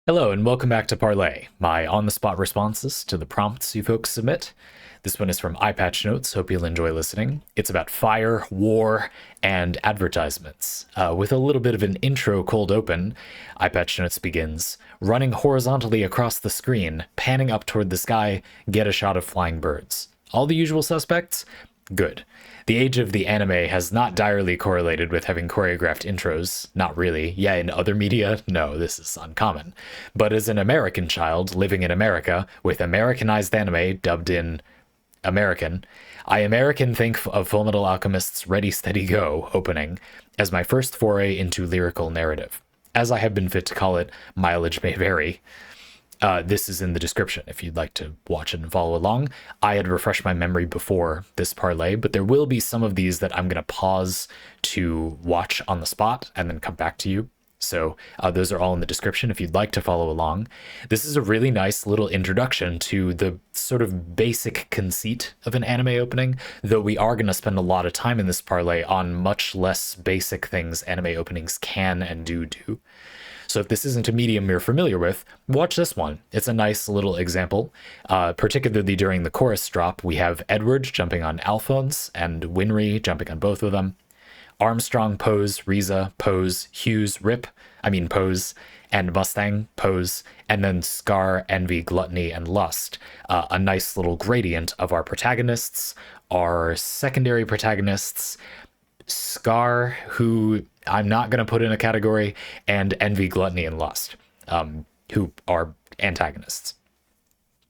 Hello and welcome back to Parley, my on-the-spot responses to the prompts you folks submit. This one is from EyePatchNotes, hope you'll enjoy listening. It's about fire, war, and advertisements. With a little bit of an intro cold open, EyePatchNotes begins, running horizontally across the screen, panning up toward the sky, get a shot of flying birds. All the usual suspects? Good. The age of the anime has not direly correlated with having choreographed intros. Not really. Yeah, in other media, no, this is uncommon. But as an American child living in America with Americanized anime dubbed in American, I American think of Fullmetal Alchemist's Ready Steady Go opening as my first foray into lyrical narrative. As I have been fit to call it, mileage may vary. This is in the description if you'd like to watch it and follow along. I had refreshed my memory before this parlay, but there will be some of these that I'm going to pause to watch on the spot and then come back to you. So those are all in the description if you'd like to follow along. This is a really nice little introduction to the sort of basic conceit of an anime opening, though we are going to spend a lot of time in this parlay on much less basic things anime openings can and do. So if this isn't a medium you're familiar with, watch this one. It's a nice little example. Particularly during the chorus drop, we have Edward jumping on Alphonse and Winry jumping on both of them. Armstrong pose, Riza pose, Hughes pose, and Mustang pose, and then Scar, Envy, Gluttony, and Lust. A nice little gradient of our protagonists, our secondary protagonists, Scar, who I'm not going to put in a category, and Envy, Gluttony, and Lust, who are antagonists.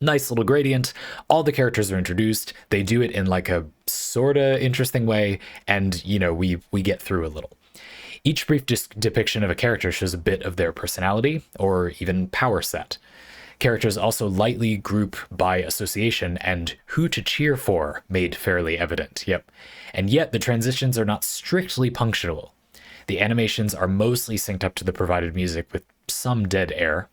Nice little gradient. All the characters are introduced. They do it in like a sort of interesting way, and, you know, we get through a little. Each brief depiction of a character shows a bit of their personality or even power set. Characters also lightly group by association and who to cheer for made fairly evident, yep. And yet the transitions are not strictly punctual. The animations are mostly synced up to the provided music with some dead air.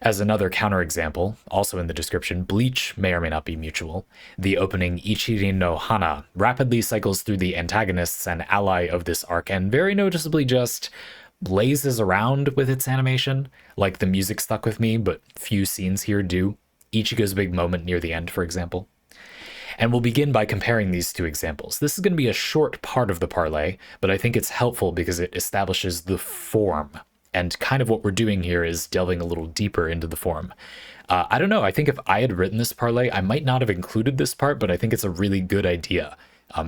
As another counterexample, also in the description, Bleach may or may not be mutual. The opening Ichiri no Hana rapidly cycles through the antagonists and ally of this arc and very noticeably just blazes around with its animation. Like the music stuck with me, but few scenes here do. Ichigo's big moment near the end, for example. And we'll begin by comparing these two examples. This is going to be a short part of the parlay, but I think it's helpful because it establishes the form. And kind of what we're doing here is delving a little deeper into the form. I don't know, I think if I had written this parlay, I might not have included this part, but I think it's a really good idea.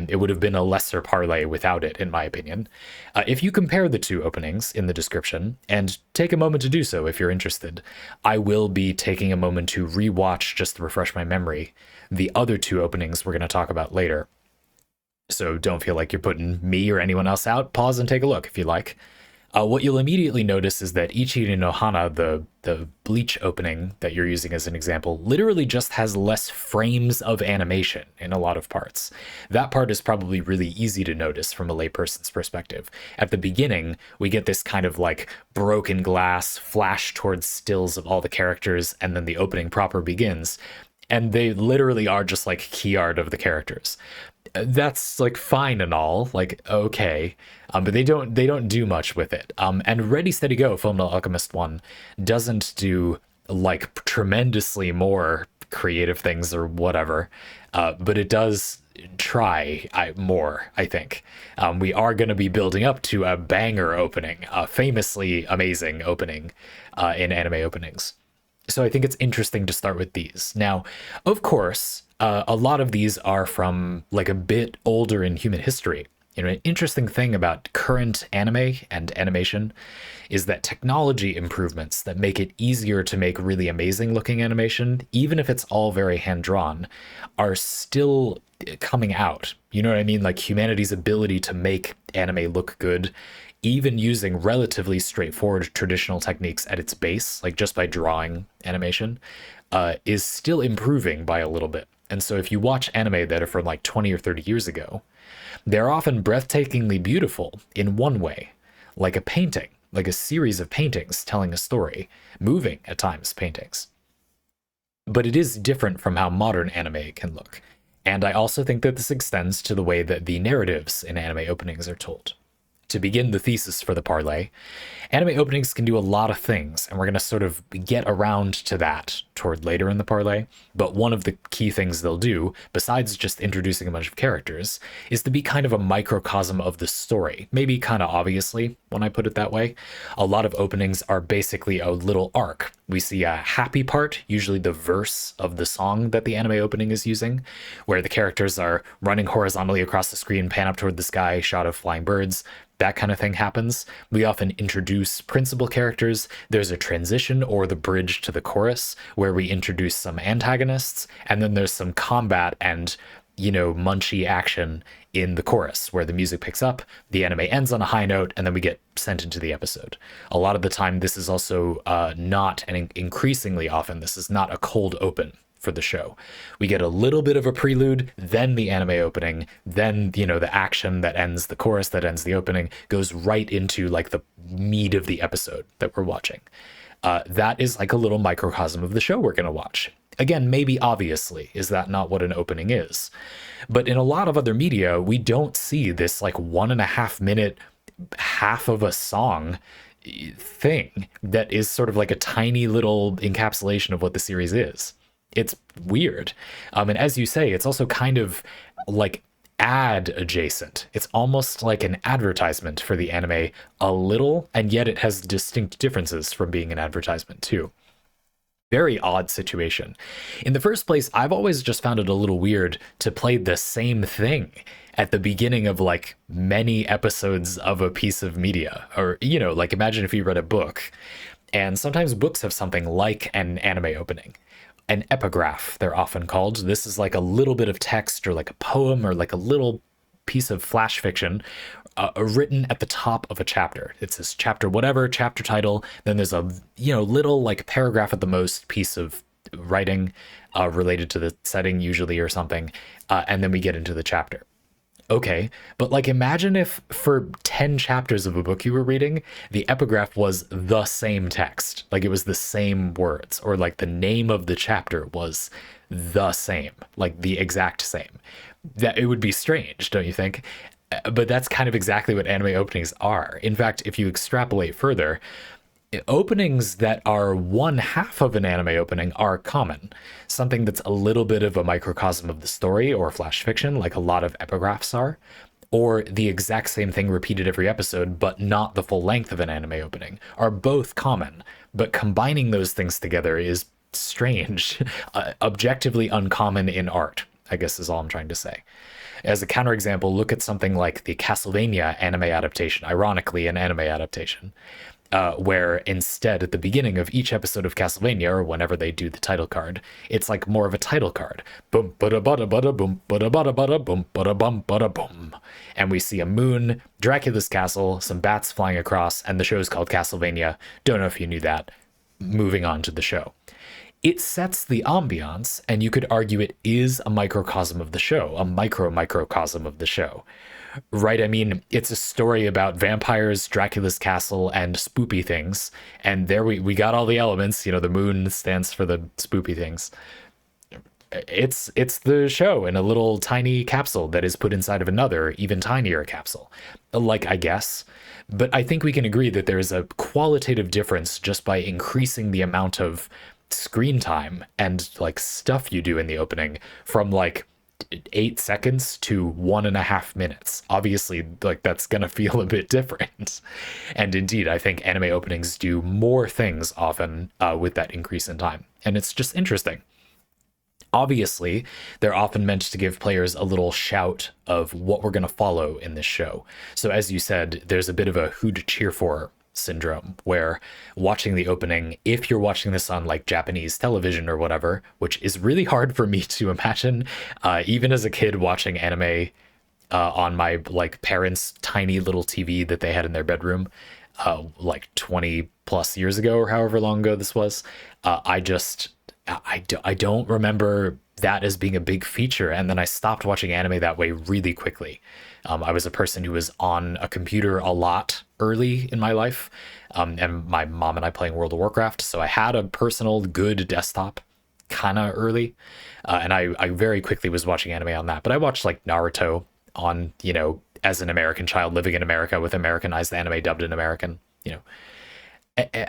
It would have been a lesser parlay without it, in my opinion. If you compare the two openings in the description, and take a moment to do so if you're interested, I will be taking a moment to rewatch just to refresh my memory the other two openings we're going to talk about later. So don't feel like you're putting me or anyone else out. Pause and take a look if you like. What you'll immediately notice is that Ichiri no Hana, the Bleach opening that you're using as an example, literally just has less frames of animation in a lot of parts. That part is probably really easy to notice from a layperson's perspective. At the beginning, we get this kind of like broken glass flash towards stills of all the characters, and then the opening proper begins. And they literally are just like key art of the characters. That's like fine and all, like okay, but they don't do much with it. And Ready Steady Go, Fullmetal Alchemist 1, doesn't do like tremendously more creative things or whatever, but it does try more, I think. We are going to be building up to a banger opening, a famously amazing opening in anime openings. So I think it's interesting to start with these. Now, of course, a lot of these are from like a bit older in human history. You know, an interesting thing about current anime and animation is that technology improvements that make it easier to make really amazing looking animation, even if it's all very hand-drawn, are still coming out. You know what I mean? Like humanity's ability to make anime look good, even using relatively straightforward traditional techniques at its base, like just by drawing animation, is still improving by a little bit. And so if you watch anime that are from like 20 or 30 years ago, they're often breathtakingly beautiful in one way, like a painting, like a series of paintings telling a story, moving at times paintings. But it is different from how modern anime can look. And I also think that this extends to the way that the narratives in anime openings are told. to begin the thesis for the parlay, anime openings can do a lot of things, and we're going to sort of get around to that toward later in the parlay. But one of the key things they'll do, besides just introducing a bunch of characters, is to be kind of a microcosm of the story. Maybe kind of obviously, when I put it that way. A lot of openings are basically a little arc. We see a happy part, usually the verse of the song that the anime opening is using, where the characters are running horizontally across the screen, pan up toward the sky, shot of flying birds. That kind of thing happens. We often introduce principal characters. There's a transition or the bridge to the chorus where we introduce some antagonists, and then there's some combat and, munchy action in the chorus where the music picks up, the anime ends on a high note, and then we get sent into the episode. A lot of the time, this is also not, and increasingly often, this is not a cold open for the show. We get a little bit of a prelude, then the anime opening, then, the action that ends the chorus, that ends the opening, goes right into like the meat of the episode that we're watching. That is like a little microcosm of the show we're going to watch. Again, maybe obviously, is that not what an opening is? But in a lot of other media, we don't see this like 1.5 minute, half of a song thing that is sort of like a tiny little encapsulation of what the series is. It's weird. And as you say, it's also kind of like ad adjacent. It's almost like an advertisement for the anime a little, and yet it has distinct differences from being an advertisement too. Very odd situation. In the first place, I've always just found it a little weird to play the same thing at the beginning of like many episodes of a piece of media. Or, like imagine if you read a book, and sometimes books have something like an anime opening. An epigraph, they're often called. This is like a little bit of text or like a poem or like a little piece of flash fiction written at the top of a chapter. It says chapter whatever, chapter title. Then there's a little like paragraph at the most piece of writing related to the setting usually or something. And then we get into the chapter. Okay, but like imagine if for 10 chapters of a book you were reading, the epigraph was the same text, like it was the same words, or like the name of the chapter was the same, like the exact same. That it would be strange, don't you think? But that's kind of exactly what anime openings are. In fact, if you extrapolate further, openings that are one half of an anime opening are common. Something that's a little bit of a microcosm of the story or flash fiction, like a lot of epigraphs are, or the exact same thing repeated every episode, but not the full length of an anime opening, are both common. But combining those things together is strange, objectively uncommon in art, I guess is all I'm trying to say. As a counterexample, look at something like the Castlevania anime adaptation, ironically an anime adaptation. Where instead at the beginning of each episode of Castlevania, or whenever they do the title card, it's like more of a title card. Boom, bada bada bada boom, bada bada bada boom, bada bum bada boom. And we see a moon, Dracula's castle, some bats flying across, and the show's called Castlevania. Don't know if you knew that. Moving on to the show. It sets the ambiance, and you could argue it is a microcosm of the show, a microcosm of the show. Right, I mean, it's a story about vampires, Dracula's castle, and spoopy things. And there we got all the elements. The moon stands for the spoopy things. It's the show in a little tiny capsule that is put inside of another, even tinier capsule. Like, I guess. But I think we can agree that there is a qualitative difference just by increasing the amount of screen time and, like, stuff you do in the opening from, like, 8 seconds to 1.5 minutes. Obviously, like that's gonna feel a bit different. And indeed, I think anime openings do more things often with that increase in time. And it's just interesting. Obviously, they're often meant to give players a little shout of what we're gonna follow in this show. So as you said, there's a bit of a who to cheer for syndrome where watching the opening, if you're watching this on like Japanese television or whatever, which is really hard for me to imagine, even as a kid watching anime on my like parents' tiny little TV that they had in their bedroom like 20 plus years ago or however long ago this was, I don't remember that as being a big feature. And then I stopped watching anime that way really quickly. I was a person who was on a computer a lot early in my life, and my mom and I playing World of Warcraft. So I had a personal good desktop kind of early, and I very quickly was watching anime on that. But I watched like Naruto on, as an American child living in America with Americanized anime dubbed in American, you know.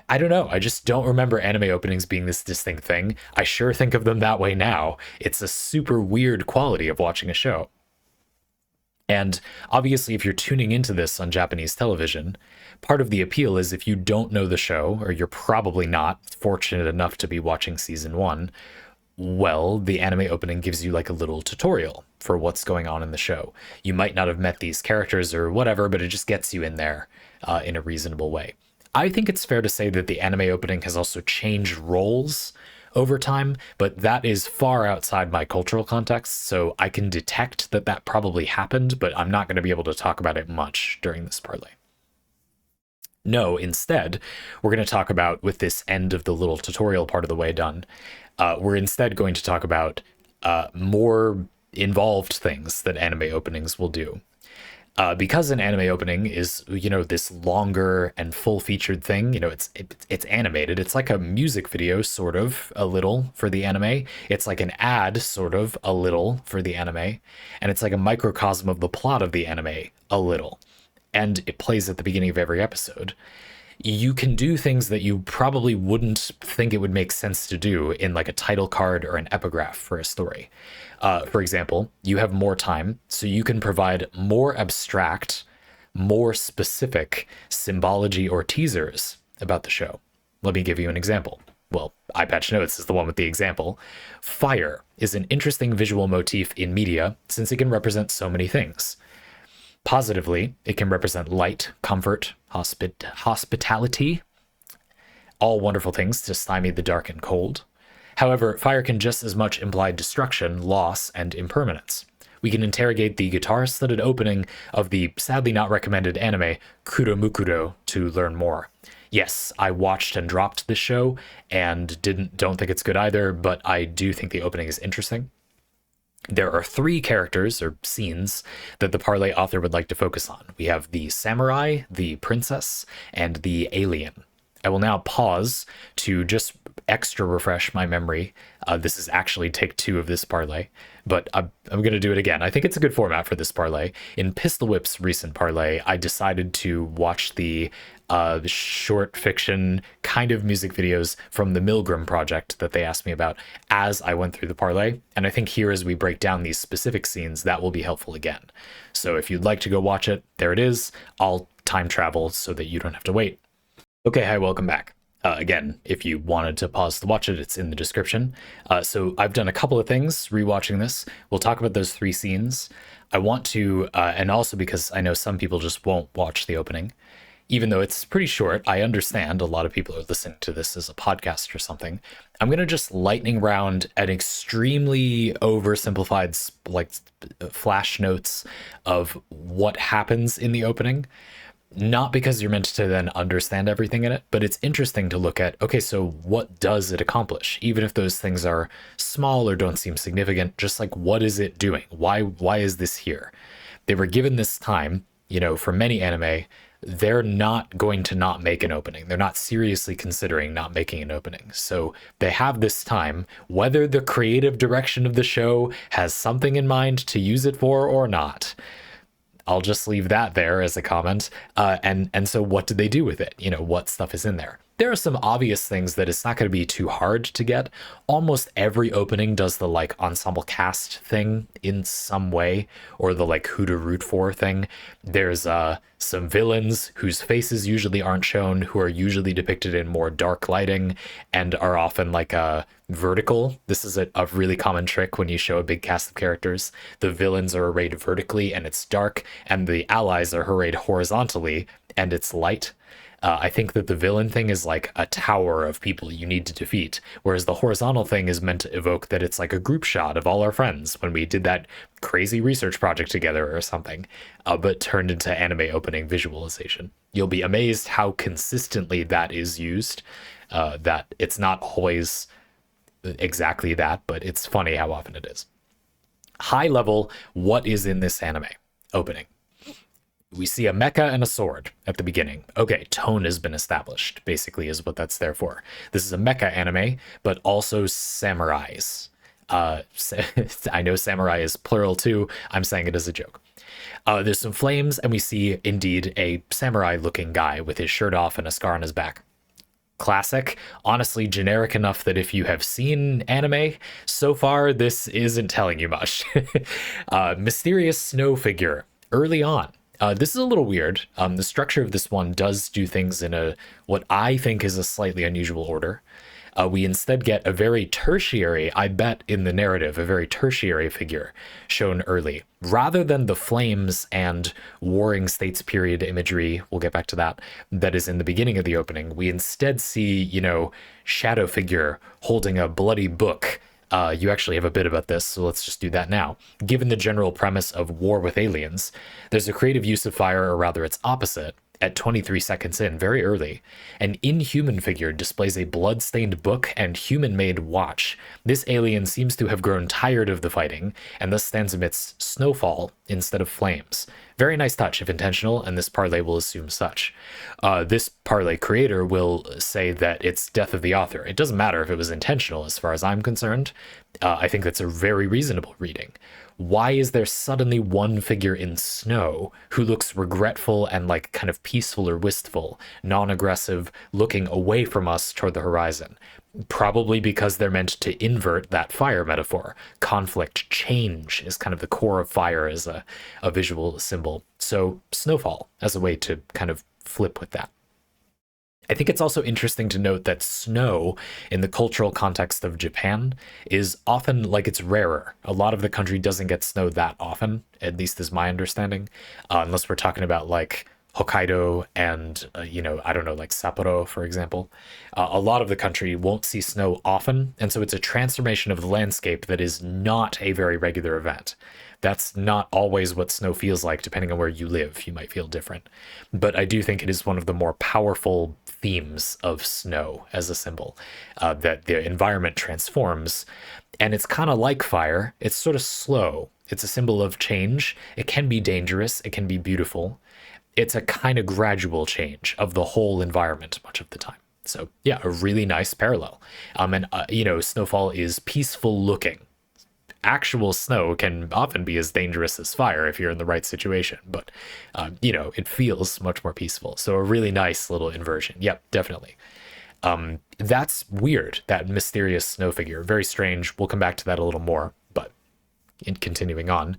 I don't know. I just don't remember anime openings being this distinct thing. I sure think of them that way now. It's a super weird quality of watching a show. And obviously, if you're tuning into this on Japanese television, part of the appeal is if you don't know the show, or you're probably not fortunate enough to be watching season 1, well, the anime opening gives you like a little tutorial for what's going on in the show. You might not have met these characters or whatever, but it just gets you in there in a reasonable way. I think it's fair to say that the anime opening has also changed roles over time, but that is far outside my cultural context, so I can detect that that probably happened, but I'm not going to be able to talk about it much during this parlay. No, instead, we're going to talk about, with this end of the little tutorial part of the way done, we're instead going to talk about more involved things that anime openings will do. Because an anime opening is, you know, this longer and full-featured thing, you know, it's animated. It's like a music video, sort of, a little, for the anime. It's like an ad, sort of, a little, for the anime. And it's like a microcosm of the plot of the anime, a little. And it plays at the beginning of every episode. You can do things that you probably wouldn't think it would make sense to do in like a title card or an epigraph for a story. For example, you have more time, so you can provide more abstract, more specific symbology or teasers about the show. Let me give you an example. Well, EyePatchNotes is the one with the example. Fire is an interesting visual motif in media since it can represent so many things. Positively, it can represent light, comfort, hospitality, all wonderful things to stymie the dark and cold. However, fire can just as much imply destruction, loss, and impermanence. We can interrogate the guitar-studded opening of the sadly not recommended anime Kuromukuro to learn more. Yes, I watched and dropped this show and don't think it's good either, but I do think the opening is interesting. There are 3 characters, or scenes, that the parlay author would like to focus on. We have the samurai, the princess, and the alien. I will now pause to just extra refresh my memory. This is actually take 2 of this parlay, but I'm going to do it again. I think it's a good format for this parlay. In Pistol Whip's recent parlay, I decided to watch the short fiction kind of music videos from the Milgram project that they asked me about as I went through the parlay. And I think here, as we break down these specific scenes, that will be helpful again. So if you'd like to go watch it, there it is. I'll time travel so that you don't have to wait. Okay, hi, welcome back. Again, if you wanted to pause to watch it, it's in the description. So I've done a couple of things rewatching this. We'll talk about those 3 scenes. I want to, and also because I know some people just won't watch the opening, even though it's pretty short. I understand a lot of people are listening to this as a podcast or something. I'm going to just lightning round an extremely oversimplified, like, flash notes of what happens in the opening. Not because you're meant to then understand everything in it, but it's interesting to look at, okay, so what does it accomplish? Even if those things are small or don't seem significant, just like, what is it doing? Why is this here? They were given this time, you know, for many anime, they're not going to not make an opening. They're not seriously considering not making an opening. So they have this time, whether the creative direction of the show has something in mind to use it for or not. I'll just leave that there as a comment. And so what did they do with it? You know, what stuff is in there? There are some obvious things that it's not going to be too hard to get. Almost every opening does the like ensemble cast thing in some way, or the like who to root for thing. There's some villains whose faces usually aren't shown, who are usually depicted in more dark lighting and are often like vertical. This is a really common trick when you show a big cast of characters. The villains are arrayed vertically and it's dark, and the allies are arrayed horizontally and it's light. I think that the villain thing is like a tower of people you need to defeat, whereas the horizontal thing is meant to evoke that it's like a group shot of all our friends when we did that crazy research project together or something, but turned into anime opening visualization. You'll be amazed how consistently that is used, that it's not always exactly that, but it's funny how often it is. High level, what is in this anime opening? We see a mecha and a sword at the beginning. Okay, tone has been established, basically, is what that's there for. This is a mecha anime, but also samurais. I know samurai is plural too. I'm saying it as a joke. There's some flames, and we see indeed a samurai-looking guy with his shirt off and a scar on his back. Classic, honestly generic enough that if you have seen anime so far, this isn't telling you much. Mysterious snow figure early on. This is a little weird. The structure of this one does do things in a what I think is a slightly unusual order. We instead get a very tertiary, I bet in the narrative, a very tertiary figure shown early. Rather than the flames and warring states period imagery, we'll get back to that, that is in the beginning of the opening, we instead see, you know, shadow figure holding a bloody book. You actually have a bit about this, so let's just do that now. Given the general premise of war with aliens, there's a creative use of fire, or rather its opposite. At 23 seconds in, very early, an inhuman figure displays a blood-stained book and human-made watch. This alien seems to have grown tired of the fighting, and thus stands amidst snowfall instead of flames. Very nice touch, if intentional, and this Parley will assume such. This Parley creator will say that it's death of the author. It doesn't matter if it was intentional, as far as I'm concerned. I think that's a very reasonable reading. Why is there suddenly one figure in snow who looks regretful and like kind of peaceful or wistful, non-aggressive, looking away from us toward the horizon? Probably because they're meant to invert that fire metaphor. Conflict, change is kind of the core of fire as a visual symbol. So snowfall as a way to kind of flip with that. I think it's also interesting to note that snow in the cultural context of Japan is often like it's rarer. A lot of the country doesn't get snow that often, at least is my understanding, unless we're talking about like Hokkaido and, you know, I don't know, like Sapporo, for example. A lot of the country won't see snow often, and so it's a transformation of the landscape that is not a very regular event. That's not always what snow feels like, depending on where you live. You might feel different. But I do think it is one of the more powerful themes of snow as a symbol, that the environment transforms. And it's kind of like fire. It's sort of slow. It's a symbol of change. It can be dangerous. It can be beautiful. It's a kind of gradual change of the whole environment much of the time. So yeah, a really nice parallel. You know, snowfall is peaceful looking. Actual snow can often be as dangerous as fire if you're in the right situation, but you know, it feels much more peaceful. So a really nice little inversion. Yep, definitely. That's weird, that mysterious snow figure. Very strange. We'll come back to that a little more, but in continuing on,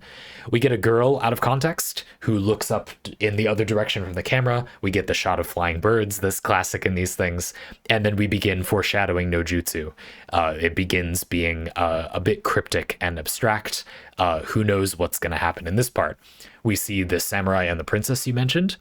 we get a girl out of context who looks up in the other direction from the camera. We get the shot of flying birds, this classic in these things, and then we begin foreshadowing no jutsu. It begins being a bit cryptic and abstract. Who knows what's going to happen in this part? We see the samurai and the princess you mentioned.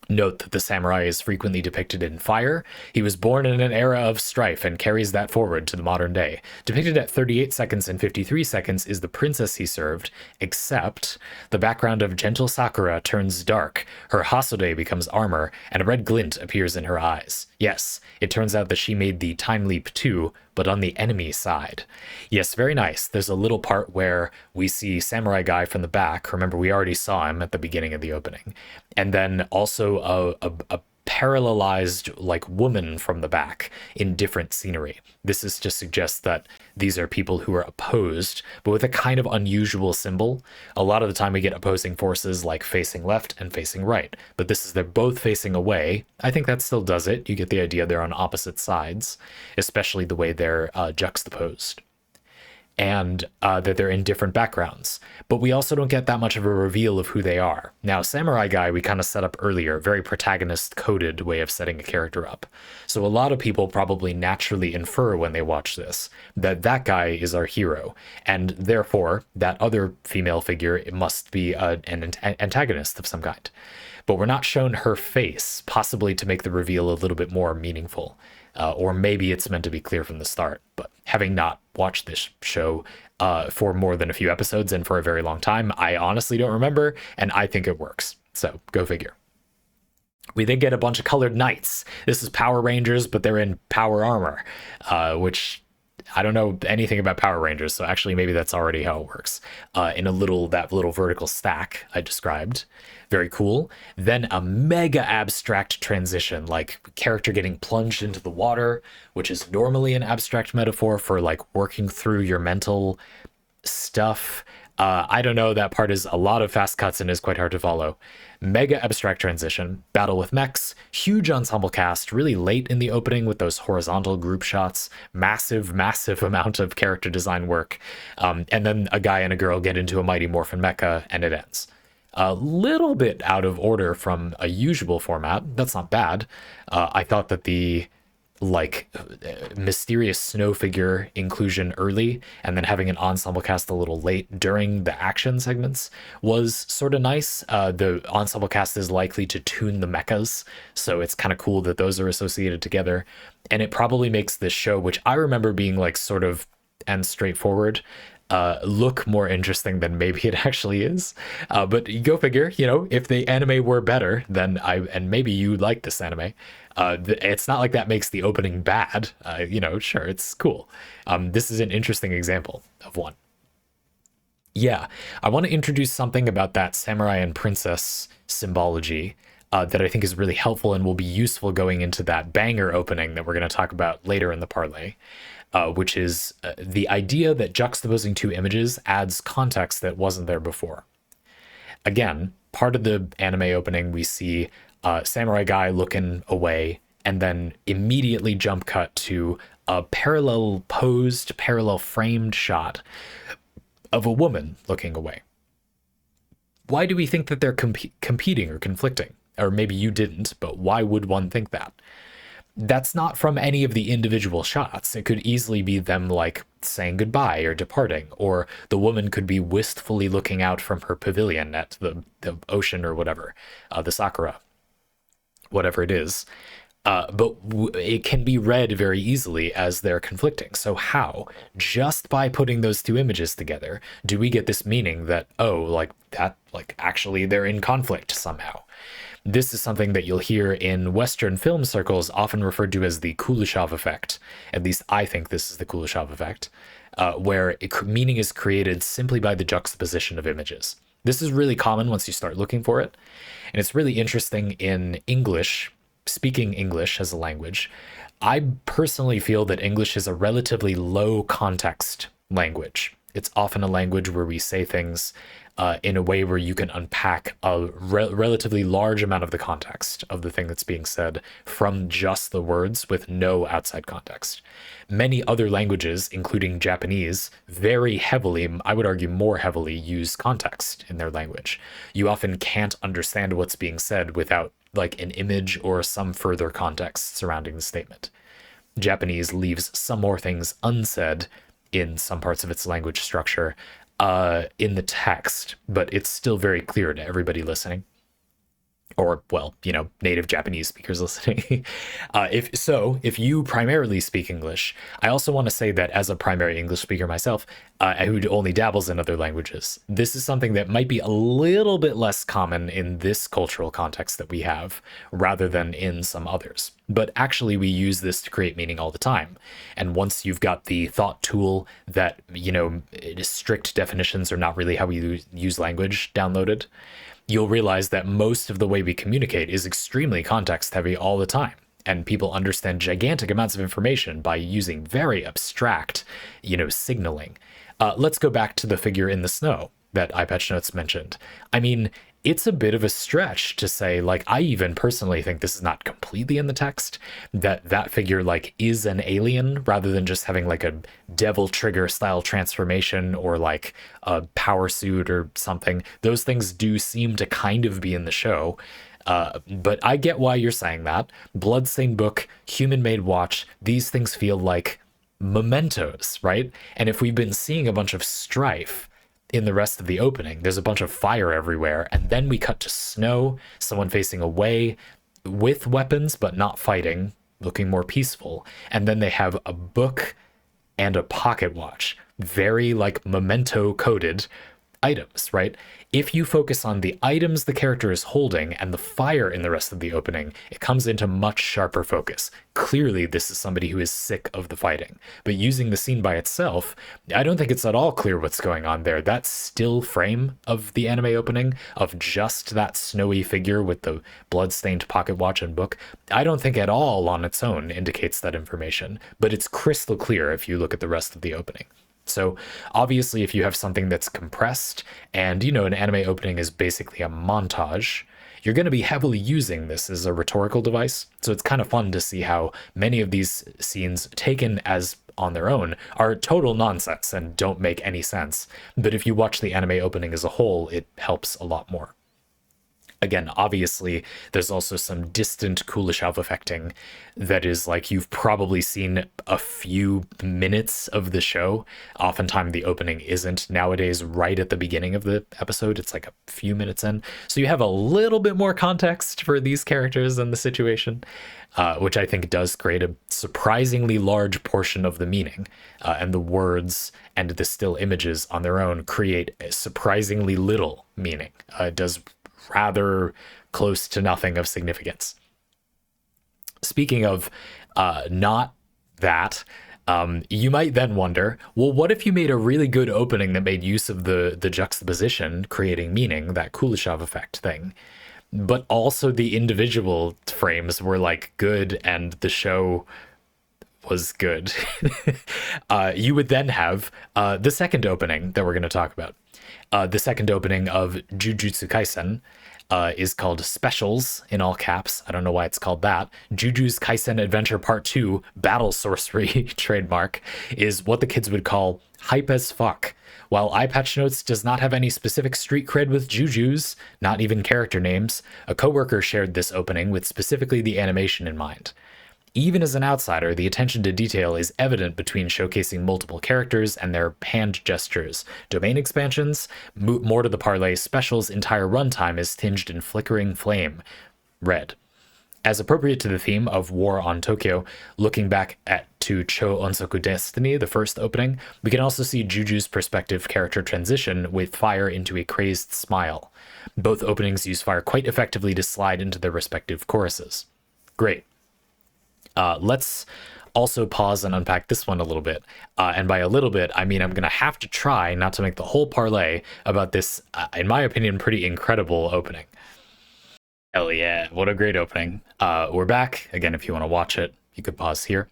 Note that the samurai is frequently depicted in fire. He was born in an era of strife and carries that forward to the modern day. Depicted at 38 seconds and 53 seconds is the princess he served, except the background of gentle Sakura turns dark, her Hasode becomes armor, and a red glint appears in her eyes. Yes, it turns out that she made the time leap too, but on the enemy side. Yes, very nice. There's a little part where we see Samurai Guy from the back. Remember, we already saw him at the beginning of the opening. And then also a parallelized like woman from the back in different scenery. This is to suggest that these are people who are opposed, but with a kind of unusual symbol. A lot of the time we get opposing forces like facing left and facing right, but this is they're both facing away. I think that still does it. You get the idea they're on opposite sides, especially the way they're juxtaposed. And that they're in different backgrounds. But we also don't get that much of a reveal of who they are. Now, Samurai Guy, we kind of set up earlier, very protagonist-coded way of setting a character up. So a lot of people probably naturally infer when they watch this that that guy is our hero, and therefore that other female figure must be an antagonist of some kind. But we're not shown her face, possibly to make the reveal a little bit more meaningful. Or maybe it's meant to be clear from the start, but having not watched this show for more than a few episodes and for a very long time, I honestly don't remember, and I think it works. So go figure. We then get a bunch of colored knights. This is Power Rangers, but they're in power armor, which I don't know anything about Power Rangers, so actually maybe that's already how it works. In that little vertical stack I described. Very cool. Then a mega abstract transition, like character getting plunged into the water, which is normally an abstract metaphor for like working through your mental stuff. I don't know, that part is a lot of fast cuts and is quite hard to follow. Mega abstract transition, battle with mechs, huge ensemble cast, really late in the opening with those horizontal group shots, massive amount of character design work, and then a guy and a girl get into a Mighty Morphin mecha, and it ends. A little bit out of order from a usual format. That's not bad. I thought that the like mysterious snow figure inclusion early and then having an ensemble cast a little late during the action segments was sort of nice. The ensemble cast is likely to tune the mechas, so it's kind of cool that those are associated together, and it probably makes this show, which I remember being like sort of and straightforward, look more interesting than maybe it actually is. But you go figure, you know, if the anime were better, then and maybe you like this anime, it's not like that makes the opening bad. You know, sure, it's cool. This is an interesting example of one. Yeah, I want to introduce something about that samurai and princess symbology that I think is really helpful and will be useful going into that banger opening that we're going to talk about later in the parlay. Which is the idea that juxtaposing two images adds context that wasn't there before. Again, part of the anime opening, we see a samurai guy looking away, and then immediately jump cut to a parallel posed, parallel framed shot of a woman looking away. Why do we think that they're competing or conflicting? Or maybe you didn't, but why would one think that? That's not from any of the individual shots. It could easily be them like saying goodbye or departing, or the woman could be wistfully looking out from her pavilion at the ocean or whatever, the sakura, whatever it is. But it can be read very easily as they're conflicting. So how, just by putting those two images together, do we get this meaning that, oh, like that, like actually they're in conflict somehow? This is something that you'll hear in Western film circles often referred to as the Kuleshov effect. At least I think this is the Kuleshov effect, where meaning is created simply by the juxtaposition of images. This is really common once you start looking for it. And it's really interesting in English, speaking English as a language. I personally feel that English is a relatively low context language. It's often a language where we say things in a way where you can unpack a relatively large amount of the context of the thing that's being said from just the words with no outside context. Many other languages, including Japanese, very heavily, I would argue more heavily, use context in their language. You often can't understand what's being said without like an image or some further context surrounding the statement. Japanese leaves some more things unsaid in some parts of its language structure in the text, but it's still very clear to everybody listening. Or, well, you know, native Japanese speakers listening. If you primarily speak English, I also want to say that as a primary English speaker myself, who only dabbles in other languages, this is something that might be a little bit less common in this cultural context that we have, rather than in some others. But actually, we use this to create meaning all the time. And once you've got the thought tool that, you know, strict definitions are not really how we use language downloaded, you'll realize that most of the way we communicate is extremely context heavy all the time. And people understand gigantic amounts of information by using very abstract, you know, signaling. Let's go back to the figure in the snow that EyePatchNotes mentioned. I mean, it's a bit of a stretch to say, like, I even personally think this is not completely in the text, that figure, like, is an alien rather than just having, like, a devil trigger style transformation or, like, a power suit or something. Those things do seem to kind of be in the show. But I get why you're saying that. Bloodstained Book, Human-Made Watch, these things feel like mementos, right? And if we've been seeing a bunch of strife in the rest of the opening, there's a bunch of fire everywhere, and then we cut to snow, someone facing away with weapons but not fighting, looking more peaceful, and then they have a book and a pocket watch, very like memento coded items, right? If you focus on the items the character is holding and the fire in the rest of the opening, it comes into much sharper focus. Clearly, this is somebody who is sick of the fighting. But using the scene by itself, I don't think it's at all clear what's going on there. That still frame of the anime opening, of just that snowy figure with the blood-stained pocket watch and book, I don't think at all on its own indicates that information. But it's crystal clear if you look at the rest of the opening. So obviously, if you have something that's compressed and, an anime opening is basically a montage, you're going to be heavily using this as a rhetorical device. So it's kind of fun to see how many of these scenes taken as on their own are total nonsense and don't make any sense. But if you watch the anime opening as a whole, it helps a lot more. Again, obviously, there's also some distant Kuleshov affecting that is like you've probably seen a few minutes of the show. Oftentimes, the opening isn't nowadays right at the beginning of the episode. It's like a few minutes in. So you have a little bit more context for these characters and the situation, which I think does create a surprisingly large portion of the meaning. And the words and the still images on their own create surprisingly little meaning. It does rather close to nothing of significance. Speaking of not that, you might then wonder, well, what if you made a really good opening that made use of the juxtaposition, creating meaning, that Kuleshov effect thing, but also the individual frames were like good and the show was good? You would then have the second opening that we're going to talk about. The second opening of Jujutsu Kaisen is called Specials in all caps. I don't know why it's called that. Jujutsu Kaisen Adventure Part 2 Battle Sorcery trademark is what the kids would call hype as fuck. While EyePatchNotes does not have any specific street cred with Jujus, not even character names, a coworker shared this opening with specifically the animation in mind. Even as an outsider, the attention to detail is evident between showcasing multiple characters and their hand gestures. Domain expansions, more to the Parley, Specials' entire runtime is tinged in flickering flame, red. As appropriate to the theme of War on Tokyo, looking back to Cho Onsoku Destiny, the first opening, we can also see Juju's perspective character transition with fire into a crazed smile. Both openings use fire quite effectively to slide into their respective choruses. Great. Let's also pause and unpack this one a little bit. And by a little bit, I mean I'm going to have to try not to make the whole parlay about this, in my opinion, pretty incredible opening. Hell yeah, what a great opening. We're back. Again, if you want to watch it, you could pause here.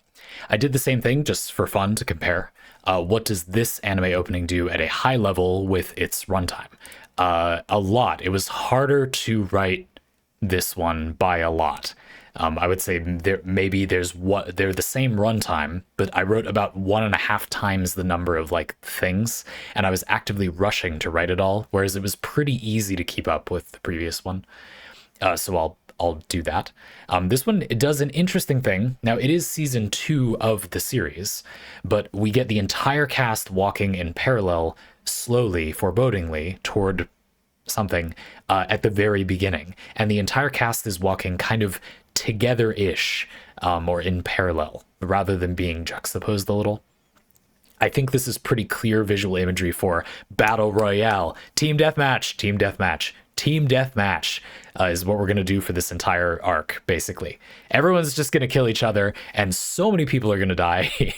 I did the same thing just for fun to compare. What does this anime opening do at a high level with its runtime? A lot. It was harder to write this one by a lot. I would say they're the same runtime, but I wrote about 1.5 times the number of things, and I was actively rushing to write it all, whereas it was pretty easy to keep up with the previous one. So I'll do that. This one, it does an interesting thing. Now, it is season 2 of the series, but we get the entire cast walking in parallel, slowly, forebodingly, toward something at the very beginning. And the entire cast is walking kind of together-ish, or in parallel, rather than being juxtaposed a little. I think this is pretty clear visual imagery for Battle Royale. Team Deathmatch, Team Deathmatch, Team Deathmatch is what we're going to do for this entire arc, basically. Everyone's just going to kill each other, and so many people are going to die,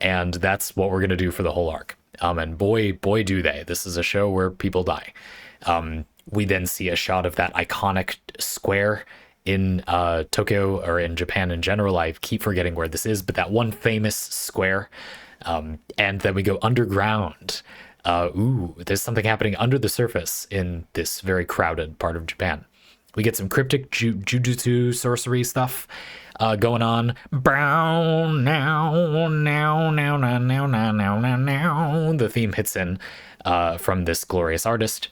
and that's what we're going to do for the whole arc. And boy, do they. This is a show where people die. We then see a shot of that iconic square in Tokyo, or in Japan in general. I keep forgetting where this is, but that one famous square. And then we go underground. There's something happening under the surface in this very crowded part of Japan. We get some cryptic jujutsu sorcery stuff going on. The theme hits in from this glorious artist.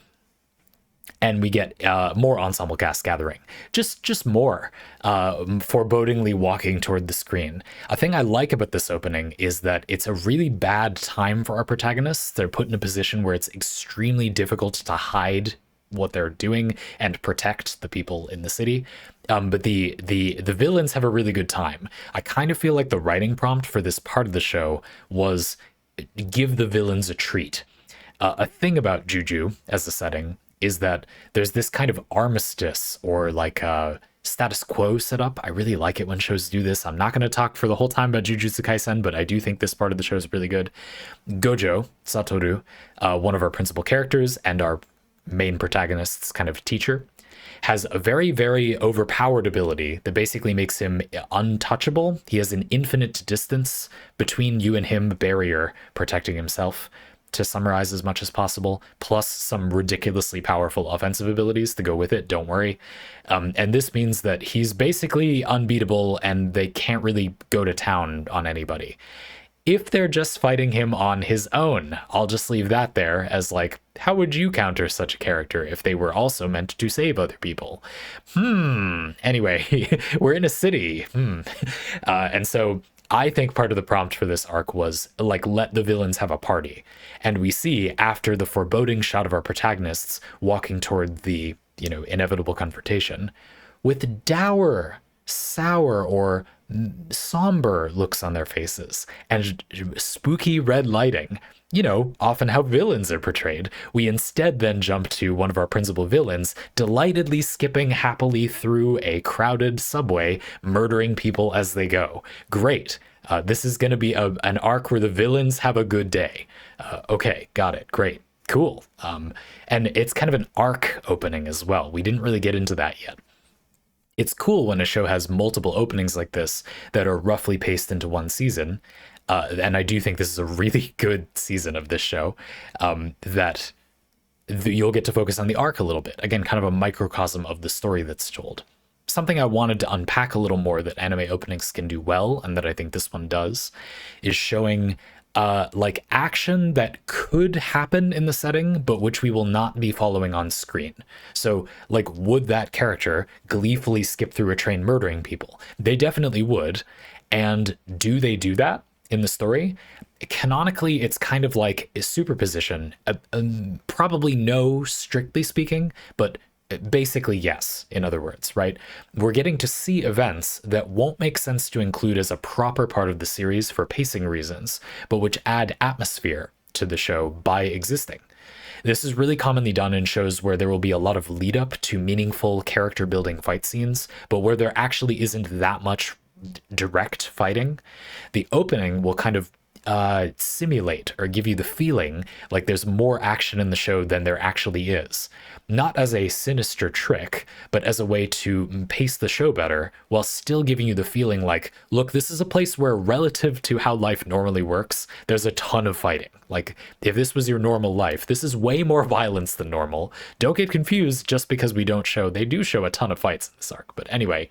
And we get more ensemble cast gathering. Just more forebodingly walking toward the screen. A thing I like about this opening is that it's a really bad time for our protagonists. They're put in a position where it's extremely difficult to hide what they're doing and protect the people in the city. But the villains have a really good time. I kind of feel like the writing prompt for this part of the show was give the villains a treat. A thing about Juju as a setting is that there's this kind of armistice or a status quo set up. I really like it when shows do this. I'm not going to talk for the whole time about Jujutsu Kaisen, but I do think this part of the show is really good. Gojo, Satoru, one of our principal characters and our main protagonist's kind of teacher, has a very, very overpowered ability that basically makes him untouchable. He has an infinite distance between you and him barrier protecting himself, to summarize as much as possible, plus some ridiculously powerful offensive abilities to go with it, don't worry. And this means that he's basically unbeatable and they can't really go to town on anybody. If they're just fighting him on his own, I'll just leave that there as like, how would you counter such a character if they were also meant to save other people? Anyway, we're in a city. And so I think part of the prompt for this arc was like, let the villains have a party. And we see after the foreboding shot of our protagonists walking toward the, inevitable confrontation with dour, sour, or somber looks on their faces and spooky red lighting, often how villains are portrayed. We instead then jump to one of our principal villains delightedly skipping happily through a crowded subway, murdering people as they go. Great. This is going to be an arc where the villains have a good day. Okay, got it. Great. Cool. And it's kind of an arc opening as well. We didn't really get into that yet. It's cool when a show has multiple openings like this that are roughly paced into one season. And I do think this is a really good season of this show, that you'll get to focus on the arc a little bit. Again, kind of a microcosm of the story that's told. Something I wanted to unpack a little more that anime openings can do well, and that I think this one does, is showing like action that could happen in the setting, but which we will not be following on screen. So like, would that character gleefully skip through a train murdering people? They definitely would. And do they do that in the story? Canonically, it's kind of like a superposition. Probably no, strictly speaking, but basically yes, in other words, right? We're getting to see events that won't make sense to include as a proper part of the series for pacing reasons, but which add atmosphere to the show by existing. This is really commonly done in shows where there will be a lot of lead up to meaningful character building fight scenes, but where there actually isn't that much direct fighting. The opening will kind of simulate or give you the feeling like there's more action in the show than there actually is. Not as a sinister trick, but as a way to pace the show better while still giving you the feeling like, look, this is a place where relative to how life normally works, there's a ton of fighting. Like, if this was your normal life, this is way more violence than normal. Don't get confused just because they do show a ton of fights in this arc. But anyway,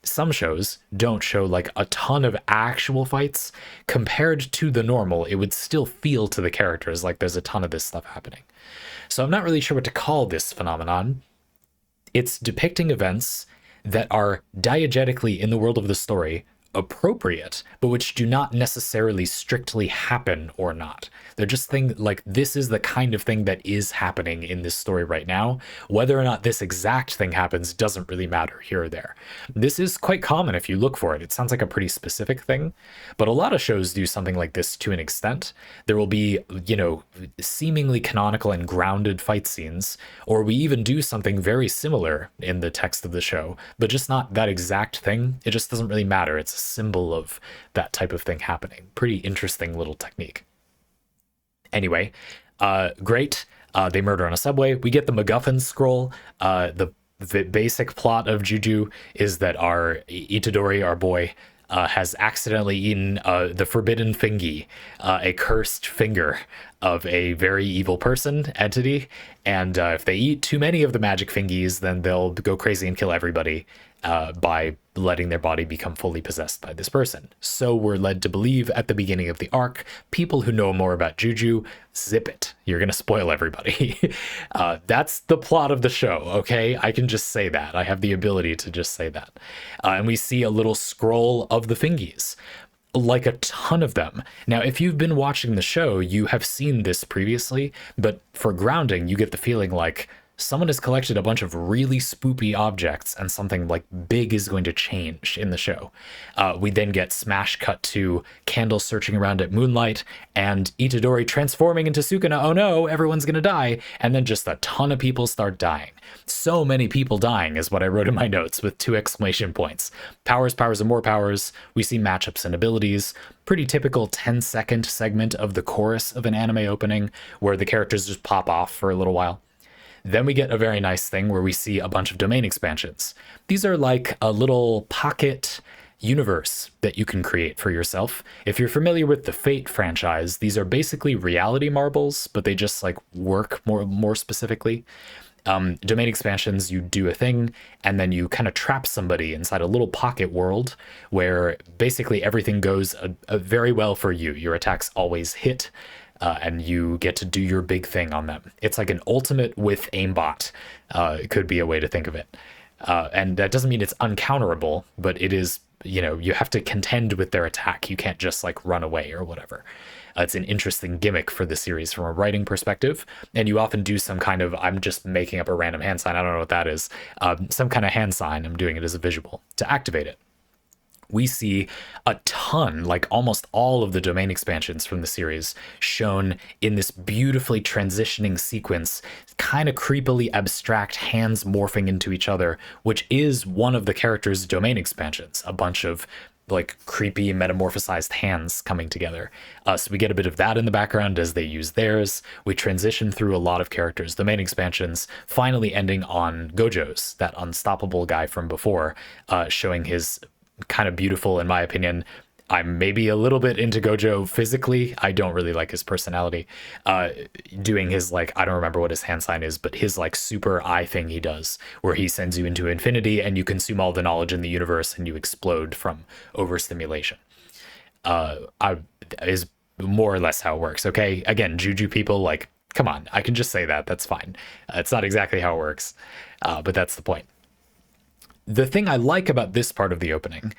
some shows don't show like a ton of actual fights. Compared to the normal, it would still feel to the characters like there's a ton of this stuff happening. So I'm not really sure what to call this phenomenon. It's depicting events that are diegetically in the world of the story appropriate, but which do not necessarily strictly happen or not. They're just things like, this is the kind of thing that is happening in this story right now. Whether or not this exact thing happens doesn't really matter here or there. This is quite common if you look for it. It sounds like a pretty specific thing, but a lot of shows do something like this to an extent. There will be, seemingly canonical and grounded fight scenes, or we even do something very similar in the text of the show, but just not that exact thing. It just doesn't really matter. It's a symbol of that type of thing happening. Pretty interesting little technique. Anyway, great. They murder on a subway. We get the MacGuffin scroll. The basic plot of Juju is that our Itadori, our boy, has accidentally eaten the forbidden fingy, a cursed finger of a very evil entity. And if they eat too many of the magic fingies, then they'll go crazy and kill everybody by letting their body become fully possessed by this person. So we're led to believe at the beginning of the arc, people who know more about Juju, zip it. You're going to spoil everybody. That's the plot of the show, okay? I can just say that. I have the ability to just say that. And we see a little scroll of the fingies. Like a ton of them. Now, if you've been watching the show, you have seen this previously, but for grounding, you get the feeling like someone has collected a bunch of really spoopy objects and something like big is going to change in the show. We then get smash cut to Candle searching around at moonlight and Itadori transforming into Sukuna. Oh no, everyone's gonna die. And then just a ton of people start dying. So many people dying is what I wrote in my notes with 2 exclamation points. Powers, powers, and more powers. We see matchups and abilities. Pretty typical 10-second segment of the chorus of an anime opening where the characters just pop off for a little while. Then we get a very nice thing where we see a bunch of domain expansions. These are like a little pocket universe that you can create for yourself. If you're familiar with the Fate franchise, these are basically reality marbles, but they just like work more specifically. Domain expansions, you do a thing and then you kind of trap somebody inside a little pocket world where basically everything goes very well for you. Your attacks always hit, and you get to do your big thing on them. It's like an ultimate with aimbot. It could be a way to think of it. And that doesn't mean it's uncounterable, but it is, you have to contend with their attack. You can't just like run away or whatever. It's an interesting gimmick for the series from a writing perspective. And you often do some kind of, I'm just making up a random hand sign. I don't know what that is. Some kind of hand sign. I'm doing it as a visual to activate it. We see a ton, like almost all of the domain expansions from the series shown in this beautifully transitioning sequence, kind of creepily abstract hands morphing into each other, which is one of the characters' domain expansions, a bunch of like creepy metamorphosized hands coming together. So we get a bit of that in the background as they use theirs. We transition through a lot of characters' domain expansions, finally ending on Gojo's, that unstoppable guy from before, showing his kind of beautiful, in my opinion. I'm maybe a little bit into Gojo physically. I don't really like his personality. Doing his, like, I don't remember what his hand sign is, but his like super eye thing he does, where he sends you into infinity and you consume all the knowledge in the universe and you explode from overstimulation. Is more or less how it works. Okay, again, Juju people, like, come on, I can just say that. That's fine. It's not exactly how it works, but that's the point. The thing I like about this part of the opening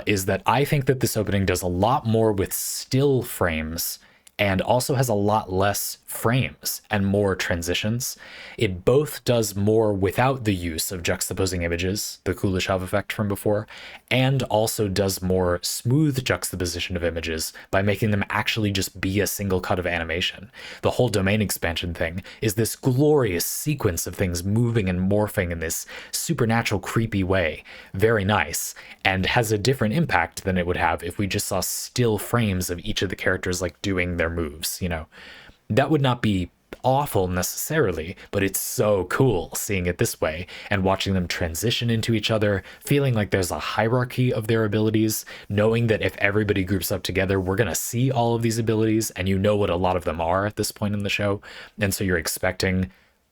is that I think that this opening does a lot more with still frames and also has a lot less frames and more transitions. It both does more without the use of juxtaposing images, the Kuleshov effect from before, and also does more smooth juxtaposition of images by making them actually just be a single cut of animation. The whole domain expansion thing is this glorious sequence of things moving and morphing in this supernatural, creepy way. Very nice, and has a different impact than it would have if we just saw still frames of each of the characters like doing their moves. That would not be awful necessarily, but it's so cool seeing it this way and watching them transition into each other, feeling like there's a hierarchy of their abilities, knowing that if everybody groups up together, we're going to see all of these abilities, and you know what a lot of them are at this point in the show. And so you're expecting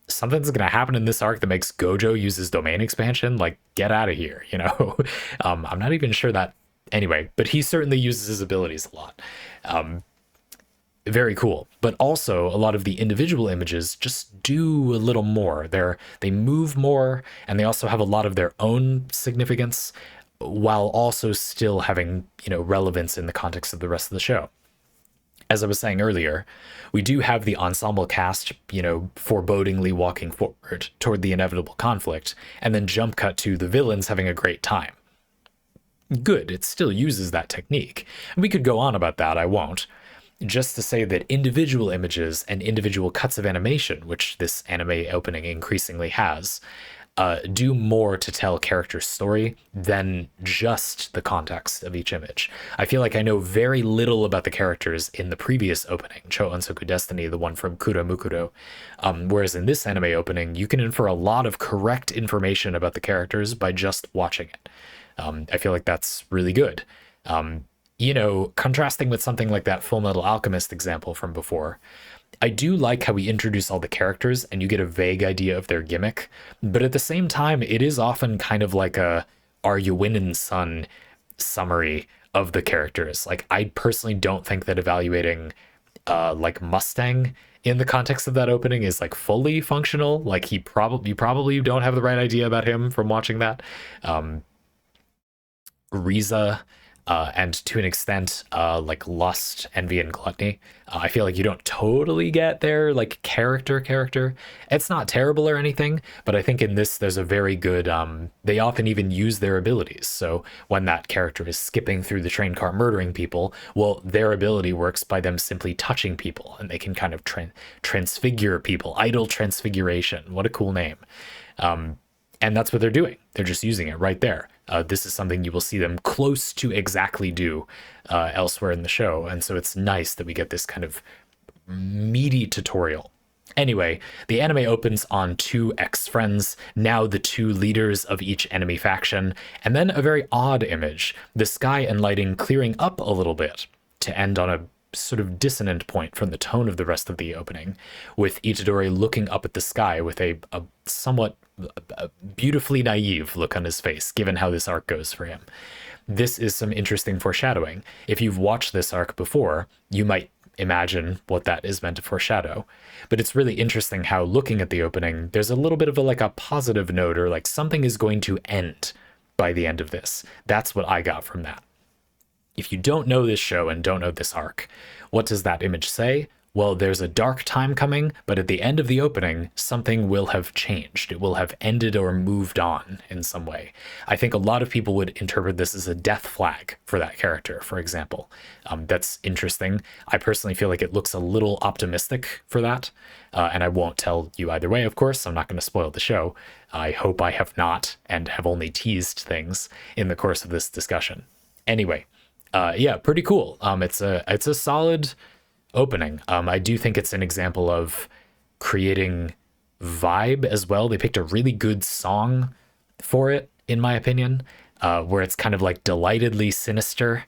something's going to happen in this arc that makes Gojo use his domain expansion. Like, get out of here, I'm not even sure that anyway, but he certainly uses his abilities a lot. Very cool. But also a lot of the individual images just do a little more. They move more, and they also have a lot of their own significance while also still having, relevance in the context of the rest of the show. As I was saying earlier, we do have the ensemble cast, forebodingly walking forward toward the inevitable conflict, and then jump cut to the villains having a great time. Good, it still uses that technique. And we could go on about that, I won't. Just to say that individual images and individual cuts of animation, which this anime opening increasingly has, do more to tell character story than just the context of each image. I feel like I know very little about the characters in the previous opening, Cho Unsoku Destiny, the one from Kuromukuro, whereas in this anime opening, you can infer a lot of correct information about the characters by just watching it. I feel like that's really good. Contrasting with something like that Full Metal Alchemist example from before, I do like how we introduce all the characters and you get a vague idea of their gimmick, but at the same time, it is often kind of like a "Are you winning, son?" summary of the characters. Like, I personally don't think that evaluating like Mustang in the context of that opening is like fully functional. Like, you probably don't have the right idea about him from watching that. Riza, and to an extent, like Lust, Envy, and Gluttony. I feel like you don't totally get their like character. It's not terrible or anything, but I think in this there's a very good, they often even use their abilities. So when that character is skipping through the train car murdering people, well, their ability works by them simply touching people, and they can kind of transfigure people. Idol transfiguration. What a cool name. And that's what they're doing. They're just using it right there. This is something you will see them close to exactly do elsewhere in the show. And so it's nice that we get this kind of meaty tutorial Anyway, the anime opens on two ex-friends, now the two leaders of each enemy faction, and then a very odd image, the sky and lighting clearing up a little bit to end on a sort of dissonant point from the tone of the rest of the opening, with Itadori looking up at the sky with a somewhat beautifully naive look on his face, given how this arc goes for him. This is some interesting foreshadowing. If you've watched this arc before, you might imagine what that is meant to foreshadow. But it's really interesting how, looking at the opening, there's a little bit of a positive note, or like something is going to end by the end of this. That's what I got from that. If you don't know this show and don't know this arc, what does that image say? Well, there's a dark time coming, but at the end of the opening, something will have changed. It will have ended or moved on in some way. I think a lot of people would interpret this as a death flag for that character, for example. That's interesting. I personally feel like it looks a little optimistic for that, and I won't tell you either way, of course. I'm not going to spoil the show. I hope I have not, and have only teased things in the course of this discussion. Anyway, yeah, pretty cool. It's a solid opening. I do think it's an example of creating vibe as well. They picked a really good song for it, in my opinion, where it's kind of like delightedly sinister.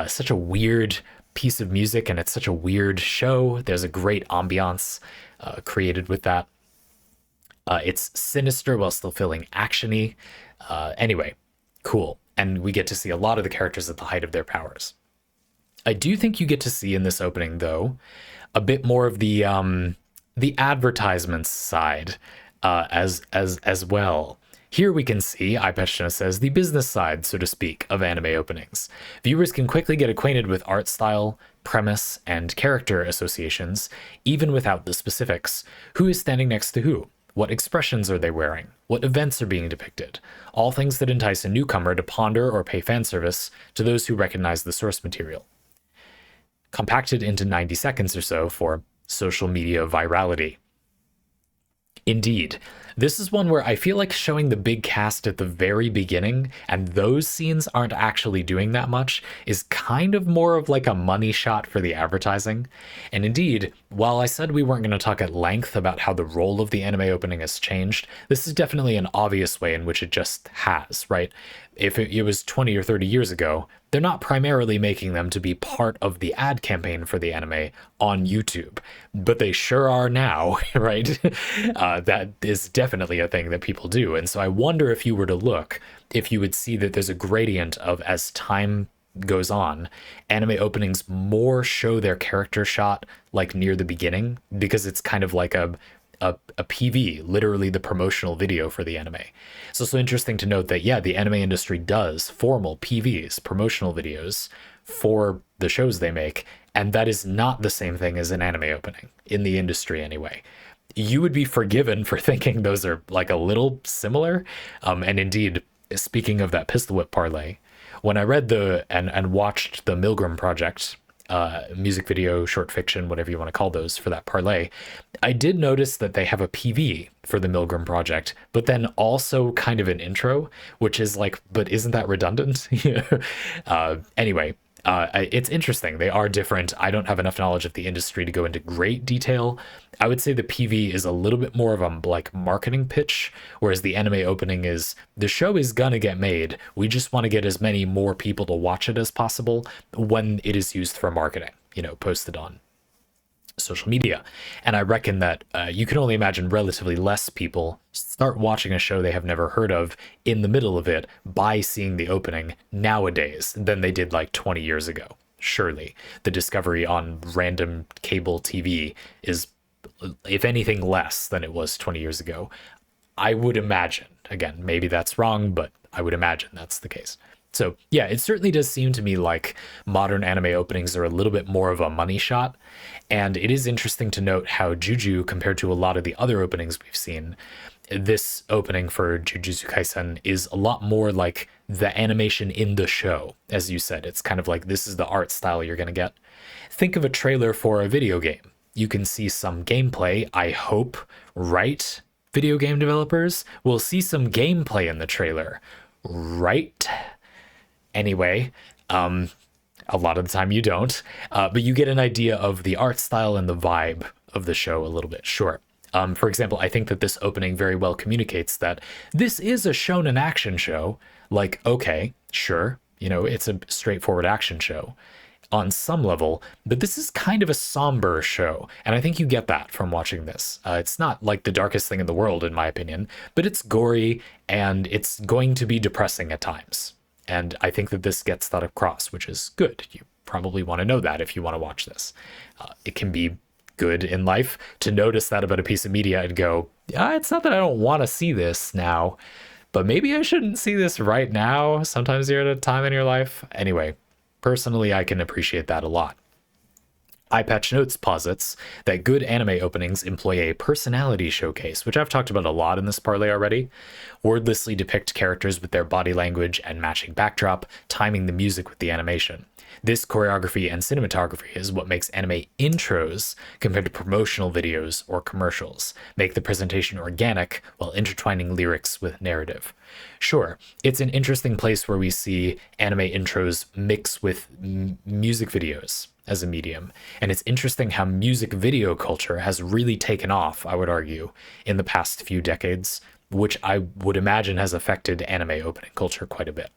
Such a weird piece of music, and it's such a weird show. There's a great ambiance created with that. It's sinister while still feeling actiony. Anyway, cool. And we get to see a lot of the characters at the height of their powers. I do think you get to see in this opening, though, a bit more of the advertisements side as well. Here we can see, EyePatchNotes says, the business side, so to speak, of anime openings. Viewers can quickly get acquainted with art style, premise, and character associations, even without the specifics. Who is standing next to who? What expressions are they wearing? What events are being depicted? All things that entice a newcomer to ponder or pay fan service to those who recognize the source material. Compacted into 90 seconds or so for social media virality. Indeed, this is one where I feel like showing the big cast at the very beginning, and those scenes aren't actually doing that much, is kind of more of like a money shot for the advertising. And indeed, while I said we weren't going to talk at length about how the role of the anime opening has changed, this is definitely an obvious way in which it just has, right? If it was 20 or 30 years ago, they're not primarily making them to be part of the ad campaign for the anime on YouTube, but they sure are now, right? That is definitely a thing that people do. And so I wonder, if you were to look, if you would see that there's a gradient of, as time goes on, anime openings more show their character shot like near the beginning, because it's kind of like a PV, literally the promotional video for the anime. It's also interesting to note that, yeah, the anime industry does formal PVs, promotional videos, for the shows they make, and that is not the same thing as an anime opening, in the industry anyway. You would be forgiven for thinking those are like a little similar. And indeed, speaking of that pistol whip parlay, when I read and watched the Milgram Project music video, short fiction, whatever you want to call those, for that parlay, I did notice that they have a PV for the Milgram Project, but then also kind of an intro, which is like, but isn't that redundant? Anyway, it's interesting. They are different. I don't have enough knowledge of the industry to go into great detail. I would say the PV is a little bit more of a like marketing pitch, whereas the anime opening is, the show is gonna get made. We just want to get as many more people to watch it as possible when it is used for marketing, posted on social media. And I reckon that you can only imagine relatively less people start watching a show they have never heard of in the middle of it by seeing the opening nowadays than they did like 20 years ago. Surely the discovery on random cable TV is, if anything, less than it was 20 years ago. I would imagine. Again, maybe that's wrong, but I would imagine that's the case. So yeah, it certainly does seem to me like modern anime openings are a little bit more of a money shot. And it is interesting to note how Juju, compared to a lot of the other openings we've seen, this opening for Jujutsu Kaisen is a lot more like the animation in the show. As you said, it's kind of like, this is the art style you're going to get. Think of a trailer for a video game. You can see some gameplay, I hope, right? Video game developers will see some gameplay in the trailer, right? Anyway, a lot of the time you don't, but you get an idea of the art style and the vibe of the show a little bit. Sure. For example, I think that this opening very well communicates that this is a shonen action show. Like, okay, sure, it's a straightforward action show on some level, but this is kind of a somber show. And I think you get that from watching this. It's not like the darkest thing in the world, in my opinion, but it's gory and it's going to be depressing at times. And I think that this gets that across, which is good. You probably want to know that if you want to watch this. It can be good in life to notice that about a piece of media and go, it's not that I don't want to see this now, but maybe I shouldn't see this right now. Sometimes you're at a time in your life. Anyway, personally, I can appreciate that a lot. EyePatchNotes posits that good anime openings employ a personality showcase, which I've talked about a lot in this parlay already. Wordlessly depict characters with their body language and matching backdrop, timing the music with the animation. This choreography and cinematography is what makes anime intros compared to promotional videos or commercials, make the presentation organic while intertwining lyrics with narrative. Sure, it's an interesting place where we see anime intros mix with music videos as a medium, and it's interesting how music video culture has really taken off, I would argue, in the past few decades, which I would imagine has affected anime opening culture quite a bit.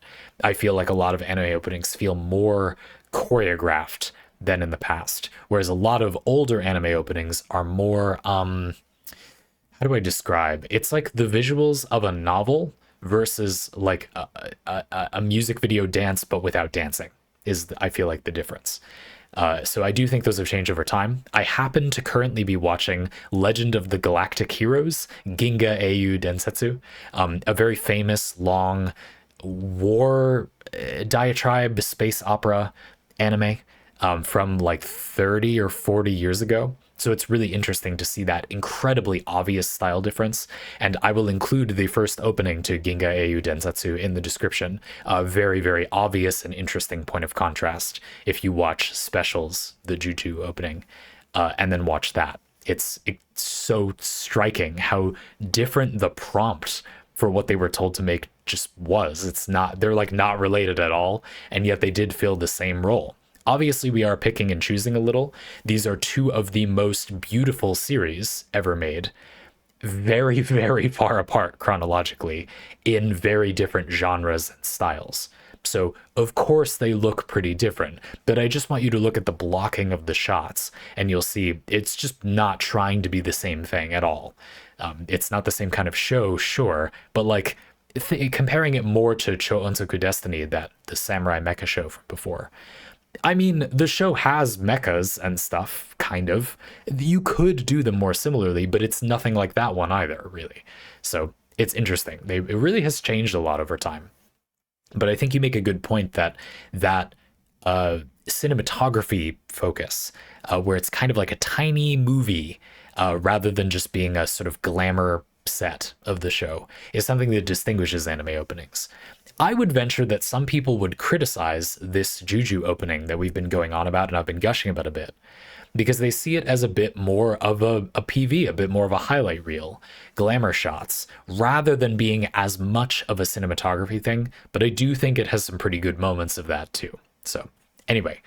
I feel like a lot of anime openings feel more choreographed than in the past, whereas a lot of older anime openings are more, how do I describe? It's like the visuals of a novel versus like a music video dance, but without dancing is, I feel like, the difference. So I do think those have changed over time. I happen to currently be watching Legend of the Galactic Heroes, Ginga Eiyuu Densetsu, a very famous long war diatribe space opera anime from like 30 or 40 years ago. So it's really interesting to see that incredibly obvious style difference. And I will include the first opening to Ginga Eiyuu Densetsu in the description. A very, very obvious and interesting point of contrast if you watch Specials, the Jujutsu opening, and then watch that. It's so striking how different the prompt for what they were told to make just was. They're like not related at all, and yet they did fill the same role. Obviously, we are picking and choosing a little. These are two of the most beautiful series ever made, very, very far apart chronologically, in very different genres and styles. So, of course, they look pretty different, but I just want you to look at the blocking of the shots, and you'll see it's just not trying to be the same thing at all. It's not the same kind of show, sure, but like comparing it more to Cho Onsoku Destiny, the samurai mecha show from before. I mean, the show has mechas and stuff, kind of. You could do them more similarly, but it's nothing like that one either, really. So it's interesting. It really has changed a lot over time. But I think you make a good point that cinematography focus, where it's kind of like a tiny movie, rather than just being a sort of glamour set of the show, is something that distinguishes anime openings. I would venture that some people would criticize this Juju opening that we've been going on about and I've been gushing about a bit, because they see it as a bit more of a PV, a bit more of a highlight reel, glamour shots, rather than being as much of a cinematography thing. But I do think it has some pretty good moments of that too. So anyway,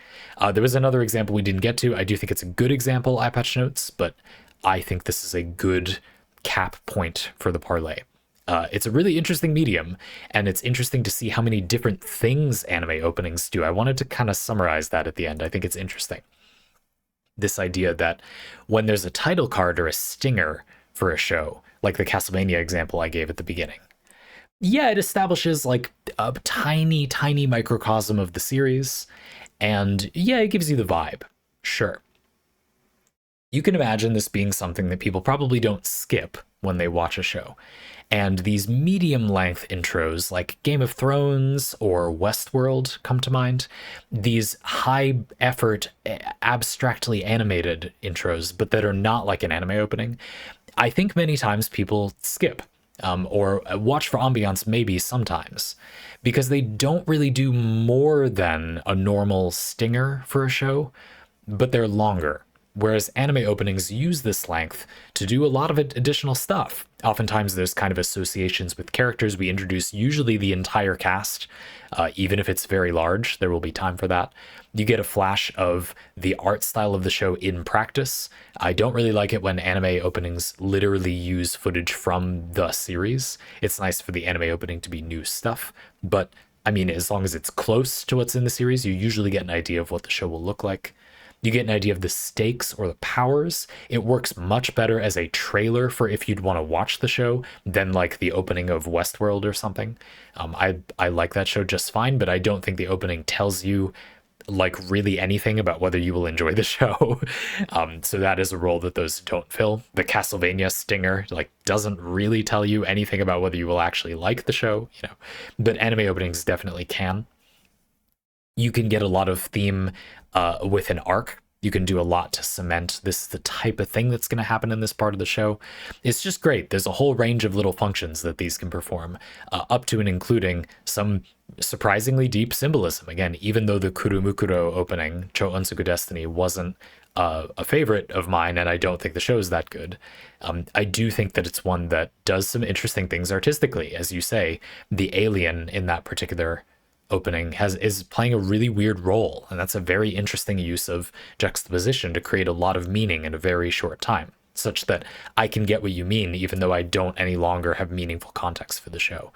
there was another example we didn't get to. I do think it's a good example, EyePatchNotes, but I think this is a good cap point for the parlay. It's a really interesting medium, and it's interesting to see how many different things anime openings do. I wanted to kind of summarize that at the end. I think it's interesting. This idea that when there's a title card or a stinger for a show, like the Castlevania example I gave at the beginning, yeah, it establishes like a tiny, tiny microcosm of the series, and yeah, it gives you the vibe. Sure. You can imagine this being something that people probably don't skip when they watch a show. And these medium-length intros like Game of Thrones or Westworld come to mind. These high-effort, abstractly animated intros, but that are not like an anime opening, I think many times people skip. Or watch for ambiance maybe sometimes, because they don't really do more than a normal stinger for a show, but they're longer. Whereas anime openings use this length to do a lot of additional stuff. Oftentimes there's kind of associations with characters. We introduce usually the entire cast, even if it's very large, there will be time for that. You get a flash of the art style of the show in practice. I don't really like it when anime openings literally use footage from the series. It's nice for the anime opening to be new stuff, but I mean, as long as it's close to what's in the series, you usually get an idea of what the show will look like. You get an idea of the stakes or the powers. It works much better as a trailer for if you'd want to watch the show than like the opening of Westworld or something. I like that show just fine, but I don't think the opening tells you like really anything about whether you will enjoy the show. So that is a role that those don't fill. The Castlevania stinger like doesn't really tell you anything about whether you will actually like the show, you know, but anime openings definitely can. You can get a lot of theme with an arc. You can do a lot to cement this is the type of thing that's going to happen in this part of the show. It's just great. There's a whole range of little functions that these can perform, up to and including some surprisingly deep symbolism. Again, even though the Kuromukuro opening, Cho Onsuku Destiny, wasn't a favorite of mine, and I don't think the show is that good, I do think that it's one that does some interesting things artistically. As you say, the alien in that particular opening is playing a really weird role, and that's a very interesting use of juxtaposition to create a lot of meaning in a very short time, such that I can get what you mean even though I don't any longer have meaningful context for the show.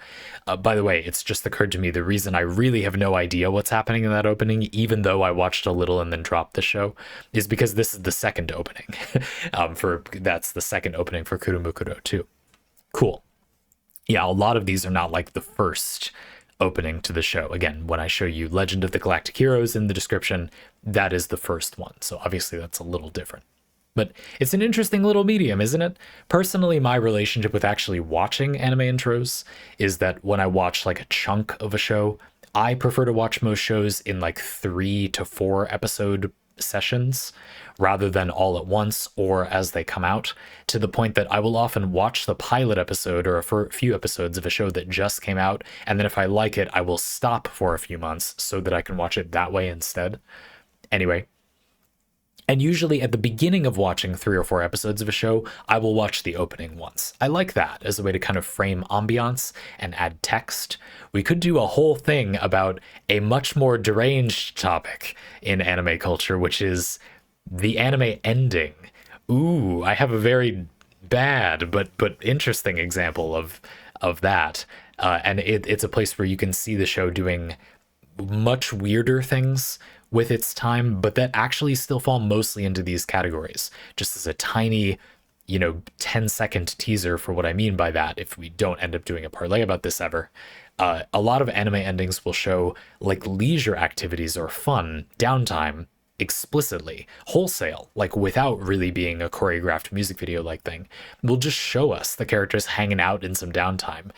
By the way, it's just occurred to me the reason I really have no idea what's happening in that opening, even though I watched a little and then dropped the show, is because this is the second opening. That's the second opening for Kuromukuro too. Cool. Yeah, a lot of these are not like the first opening to the show. Again, when I show you Legend of the Galactic Heroes in the description, that is the first one. So obviously that's a little different. But it's an interesting little medium, isn't it? Personally, my relationship with actually watching anime intros is that when I watch like a chunk of a show, I prefer to watch most shows in like 3 to 4 episode sessions rather than all at once or as they come out, to the point that I will often watch the pilot episode or a few episodes of a show that just came out, and then if I like it, I will stop for a few months so that I can watch it that way instead. Anyway, and usually at the beginning of watching 3 or 4 episodes of a show, I will watch the opening once. I like that as a way to kind of frame ambiance and add text. We could do a whole thing about a much more deranged topic in anime culture, which is the anime ending. Ooh, I have a very bad but interesting example of that. And it's a place where you can see the show doing much weirder things with its time, but that actually still fall mostly into these categories. Just as a tiny, 10-second teaser for what I mean by that, if we don't end up doing a parlay about this ever. A lot of anime endings will show like leisure activities or fun, downtime, explicitly, wholesale, like without really being a choreographed music video like thing. Will just show us the characters hanging out in some downtime,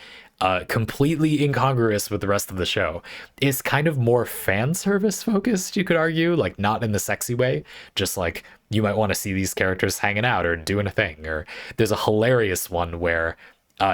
completely incongruous with the rest of the show. Is kind of more fan service focused, you could argue, like not in the sexy way, just like you might want to see these characters hanging out or doing a thing. Or there's a hilarious one where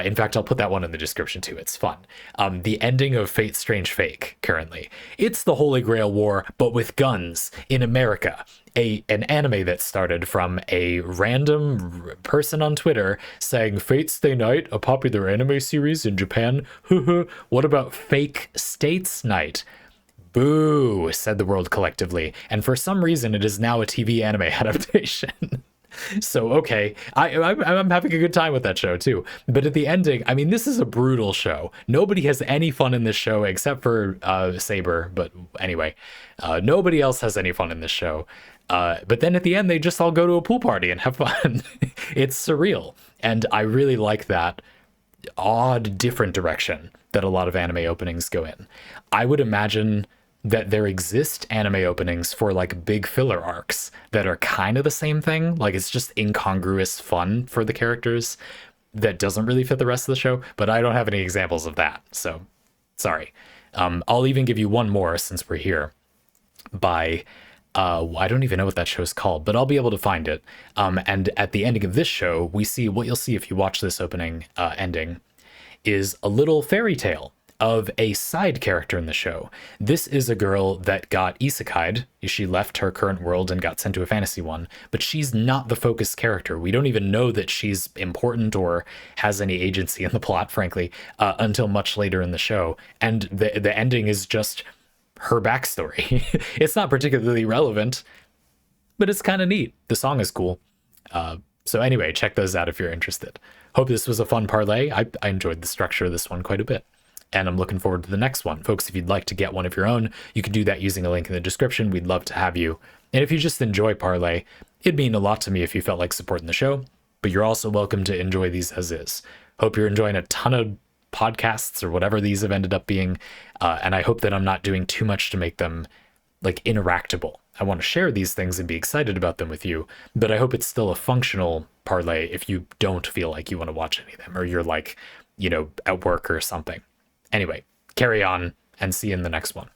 in fact, I'll put that one in the description too. It's fun. The ending of Fate's Strange Fake currently. It's the Holy Grail War, but with guns in America. An anime that started from a random person on Twitter saying, Fate Stay Night, a popular anime series in Japan. What about Fake States Night? Boo, said the world collectively. And for some reason, it is now a TV anime adaptation. So, okay, I'm having a good time with that show, too. But at the ending, I mean, this is a brutal show. Nobody has any fun in this show except for Saber. But anyway, nobody else has any fun in this show. But then at the end, they just all go to a pool party and have fun. It's surreal. And I really like that odd, different direction that a lot of anime openings go in. I would imagine that there exist anime openings for like big filler arcs that are kind of the same thing. Like it's just incongruous fun for the characters that doesn't really fit the rest of the show, but I don't have any examples of that. So sorry. I'll even give you one more since we're here by, I don't even know what that show's called, but I'll be able to find it. And at the ending of this show, we see what you'll see if you watch this opening ending is a little fairy tale of a side character in the show. This is a girl that got isekai'd. She left her current world and got sent to a fantasy one, but she's not the focus character. We don't even know that she's important or has any agency in the plot, frankly, until much later in the show. And the ending is just her backstory. It's not particularly relevant, but it's kind of neat. The song is cool. So anyway, check those out if you're interested. Hope this was a fun parlay. I enjoyed the structure of this one quite a bit. And I'm looking forward to the next one. Folks, if you'd like to get one of your own, you can do that using a link in the description. We'd love to have you. And if you just enjoy parlay, it'd mean a lot to me if you felt like supporting the show, but you're also welcome to enjoy these as is. Hope you're enjoying a ton of podcasts or whatever these have ended up being. And I hope that I'm not doing too much to make them like interactable. I want to share these things and be excited about them with you, but I hope it's still a functional parlay if you don't feel like you want to watch any of them or you're like, at work or something. Anyway, carry on and see you in the next one.